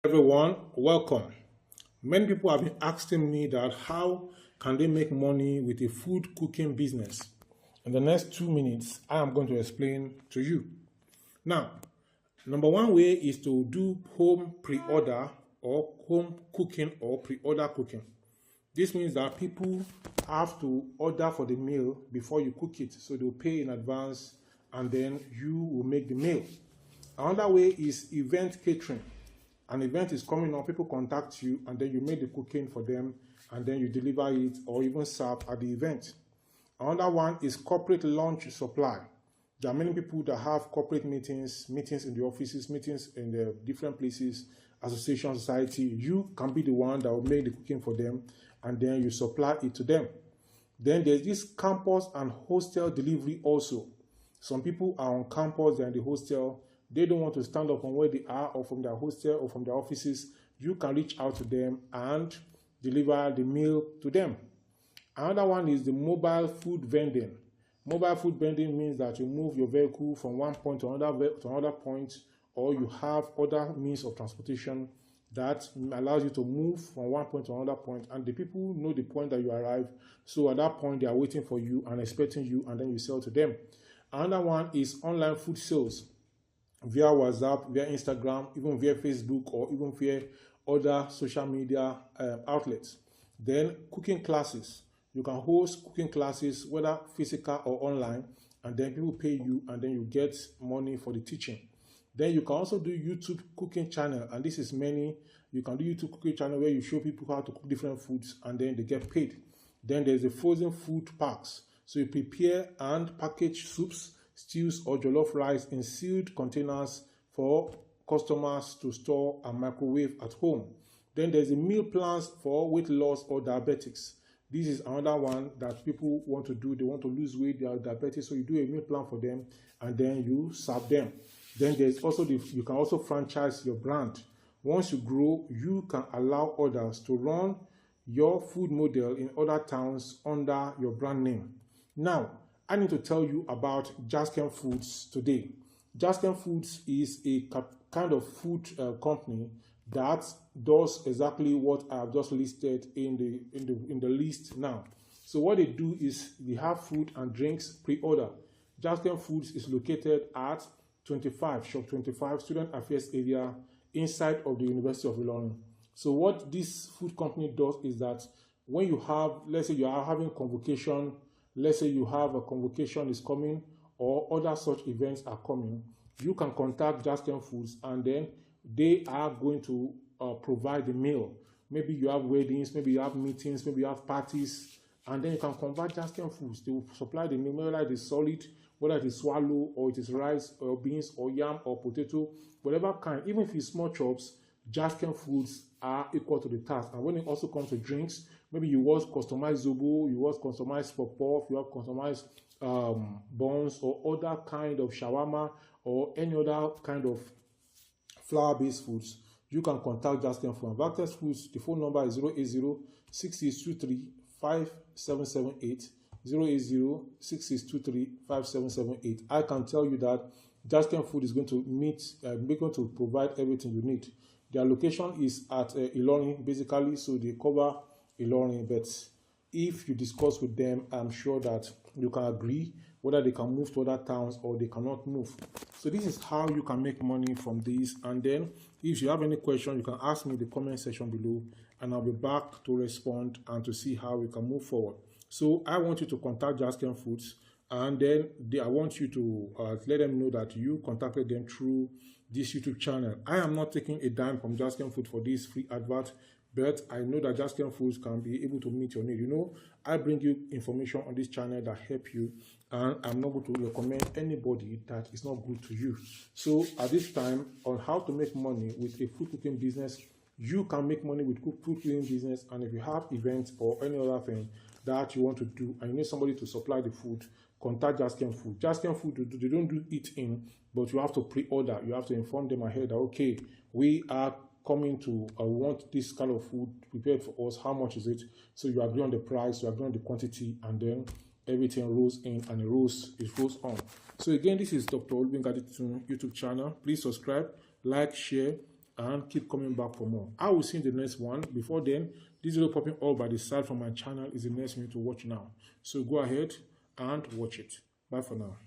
Everyone, welcome. Many people have been asking me that how can they make money with a food cooking business? In the next 2 minutes, I am going to explain to you. Now, number one way is to do home pre-order or home cooking or pre-order cooking. This means that people have to order for the meal before you cook it. So they'll pay in advance and then you will make the meal. Another way is event catering. An event is coming up, people contact you, and then you make the cooking for them, and then you deliver it or even serve at the event. Another one is corporate lunch supply. There are many people that have corporate meetings in the offices, meetings in the different places, association, society. You can be the one that will make the cooking for them, and then you supply it to them. Then there's this campus and hostel delivery also. Some people are on campus, they're in the hostel. They don't want to stand up from where they are or from their hostel or from their offices. You can reach out to them and deliver the meal to them. Another one is the mobile food vending. Mobile food vending means that you move your vehicle from one point to another point, or you have other means of transportation that allows you to move from one point to another point, and the people know the point that you arrive. So at that point, they are waiting for you and expecting you, and then you sell to them. Another one is online food sales via WhatsApp, via Instagram, even via Facebook, or even via other social media outlets. Then cooking classes. You can host cooking classes, whether physical or online, and then people pay you, and then you get money for the teaching. Then you can also do YouTube cooking channel, and this is many. You can do YouTube cooking channel where you show people how to cook different foods, and then they get paid. Then there's the frozen food packs. So you prepare and package soups, stews, or jollof rice in sealed containers for customers to store and microwave at home. Then there's the meal plans for weight loss or diabetics. This is another one that people want to do. They want to lose weight, they are diabetic, so you do a meal plan for them and then you serve them. Then there's also you can also franchise your brand. Once you grow, you can allow others to run your food model in other towns under your brand name. Now, I need to tell you about Jaskem Foods today. Jaskem Foods is a kind of food company that does exactly what I have just listed in the list now. So what they do is they have food and drinks pre-order. Jaskem Foods is located at Shop 25 Student Affairs area inside of the University of Ilorin. So what this food company does is that when you have, let's say you are having convocation, let's say you have a convocation is coming or other such events are coming, you can contact Jaskem Foods and then they are going to provide the meal. Maybe you have weddings, maybe you have meetings, maybe you have parties, and then you can convert Jaskem Foods. They will supply the meal, whether it is solid, whether it is swallow, or it is rice, or beans, or yam, or potato, whatever kind. Even if it's small chops, Jaskem Foods are equal to the task. And when it also comes to drinks, maybe you want customized zobo, you want customized pop-off, you have customized buns, or other kind of shawarma, or any other kind of flour-based foods, you can contact Jaskem Foods. Vactors Foods, the phone number is 080-6623-5778, 080-6623-5778. I can tell you that Jaskem Food is going to provide everything you need. Their location is at Ilorin, basically, so they cover Ilorin, but if you discuss with them, I'm sure that you can agree whether they can move to other towns or they cannot move. So this is how you can make money from this. And then if you have any question, you can ask me in the comment section below, and I'll be back to respond and to see how we can move forward. So I want you to contact Jaskem Foods, and then I want you to let them know that you contacted them through this YouTube channel. I am not taking a dime from Jaskem Food for this free advert, but I know that Jaskem Foods can be able to meet your need. You know, I bring you information on this channel that help you, and I'm not going to recommend anybody that is not good to you. So at this time, on how to make money with a food cooking business, you can make money with food cooking business. And if you have events or any other thing that you want to do and you need somebody to supply the food, contact Jaskem Food. Jaskem Food, they don't do it in, but you have to pre-order. You have to inform them ahead that, okay, we are coming to want this kind of food prepared for us. How much is it? So you agree on the price, you agree on the quantity, and then everything rolls in and it rolls on. So again, this is Dr. Olubin YouTube channel. Please subscribe, like, share, and keep coming back for more. I will see you in the next one. Before then, this video popping all by the side from my channel is the next one to watch now. So go ahead and watch it. Bye for now.